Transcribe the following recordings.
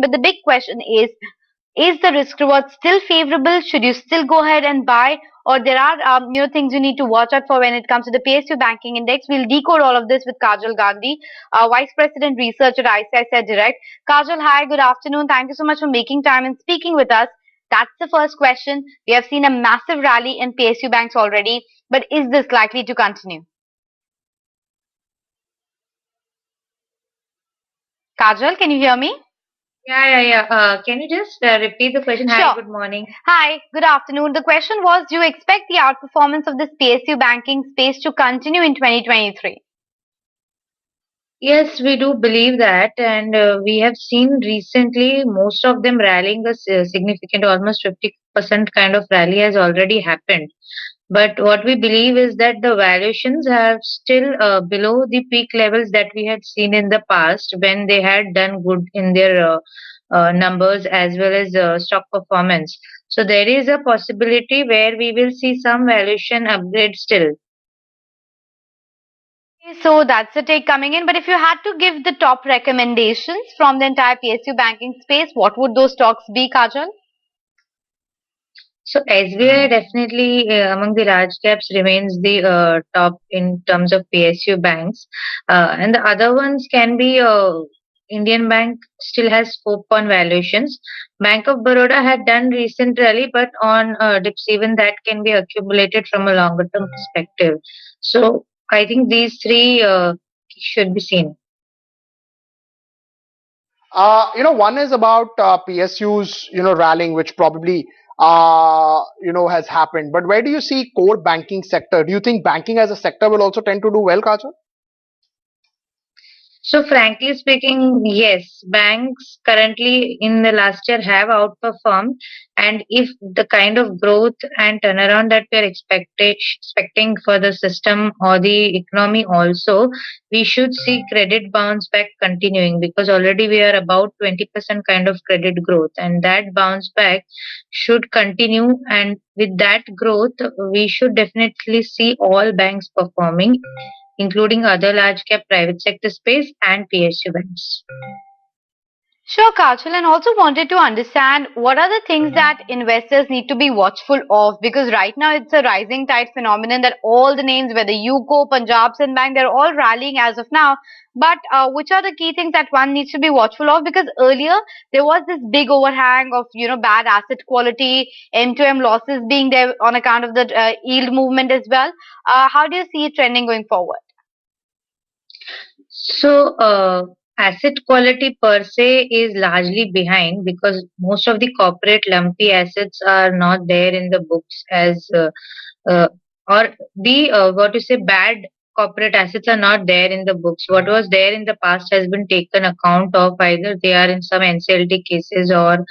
But the big question is the risk reward still favorable? Should you still go ahead and buy? Or there are things you need to watch out for when it comes to the PSU banking index. We'll decode all of this with Kajal Gandhi, Vice President Research at ICICIdirect. Kajal, hi, good afternoon. Thank you so much for making time and speaking with us. That's the first question. We have seen a massive rally in PSU banks already, but is this likely to continue? Kajal, can you hear me? Yeah. Can you just repeat the question? Sure. Hi, good morning. Hi, good afternoon. The question was, do you expect the outperformance of this PSU banking space to continue in 2023? Yes, we do believe that, and we have seen recently most of them rallying significant, almost 50% kind of rally has already happened. But what we believe is that the valuations are still below the peak levels that we had seen in the past when they had done good in their numbers as well as stock performance. So there is a possibility where we will see some valuation upgrade still. So that's the take coming in. But if you had to give the top recommendations from the entire PSU banking space, what would those stocks be, Kajal? So SBI definitely among the large caps remains the top in terms of PSU banks, and the other ones can be Indian Bank still has scope on valuations. Bank of Baroda had done recent rally, but on dips even that can be accumulated from a longer term perspective. So I think these three should be seen. One is about PSUs, rallying, which probably, has happened. But where do you see core banking sector? Do you think banking as a sector will also tend to do well, Kajal? So frankly speaking, yes, banks currently in the last year have outperformed, and if the kind of growth and turnaround that we are expecting for the system or the economy also, we should see credit bounce back continuing because already we are about 20% kind of credit growth, and that bounce back should continue. And with that growth, we should definitely see all banks performing including other large cap private sector space and PSU banks. Sure, Kajal, and also wanted to understand what are the things that investors need to be watchful of, because right now it's a rising tide phenomenon that all the names, whether UCO, Punjab and Bank, they're all rallying as of now. But which are the key things that one needs to be watchful of? Because earlier there was this big overhang of bad asset quality, M2M losses being there on account of the yield movement as well. How do you see it trending going forward? So, asset quality per se is largely behind because most of the corporate lumpy assets are not there in the books as uh, or the what you say bad corporate assets are not there in the books. What was there in the past has been taken account of, either they are in some NCLT cases or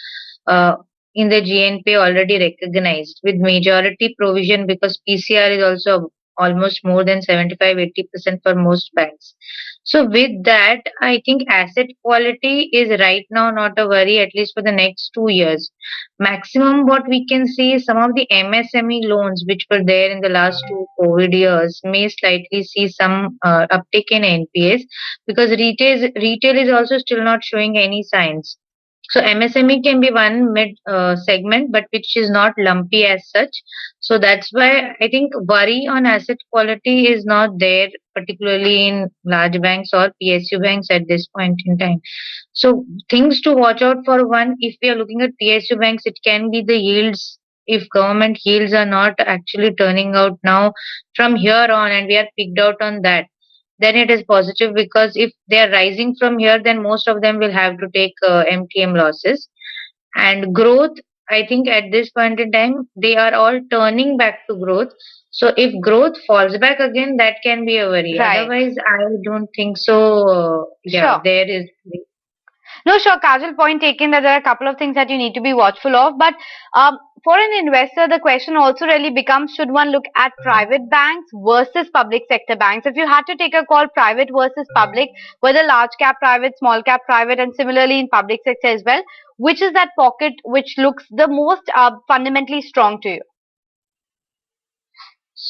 uh, in the GNP already recognized with majority provision because PCR is also almost more than 75-80% for most banks. So with that, I think asset quality is right now not a worry, at least for the next 2 years. Maximum what we can see is some of the MSME loans which were there in the last two COVID years may slightly see some uptick in NPAs because retail is also still not showing any signs. So MSME can be one mid segment, but which is not lumpy as such. So that's why I think worry on asset quality is not there, particularly in large banks or PSU banks at this point in time. So things to watch out for: one, if we are looking at PSU banks, it can be the yields. If government yields are not actually turning out now from here on, and we are picked out on that, then it is positive because if they are rising from here, then most of them will have to take MTM losses. And growth, I think at this point in time, they are all turning back to growth. So if growth falls back again, that can be a worry. Right. Otherwise, I don't think so. Sure. There is. No, sure, Kajal, point taken that there are a couple of things that you need to be watchful of. But for an investor, the question also really becomes, should one look at private banks versus public sector banks? If you had to take a call, private versus public, whether large cap private, small cap private, and similarly in public sector as well, which is that pocket which looks the most fundamentally strong to you?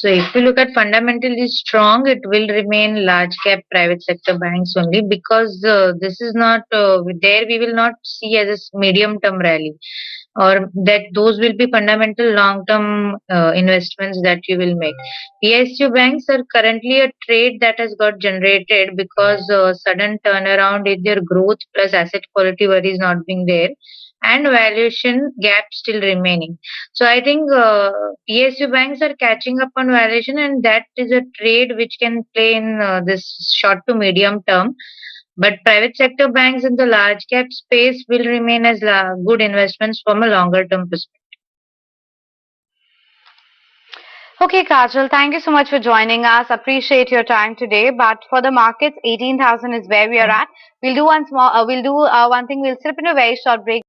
So if you look at fundamentally strong, it will remain large cap private sector banks only, because this is not there. We will not see as a medium term rally, or that those will be fundamental long term investments that you will make. PSU banks are currently a trade that has got generated because sudden turnaround in their growth plus asset quality worries not being there, and valuation gap still remaining. So I think PSU banks are catching up on valuation, and that is a trade which can play in this short to medium term. But private sector banks in the large cap space will remain as good investments from a longer term perspective. Okay, Kajal, thank you so much for joining us. Appreciate your time today. But for the markets, 18,000 is where we are at. We'll do one thing. We'll slip in a very short break.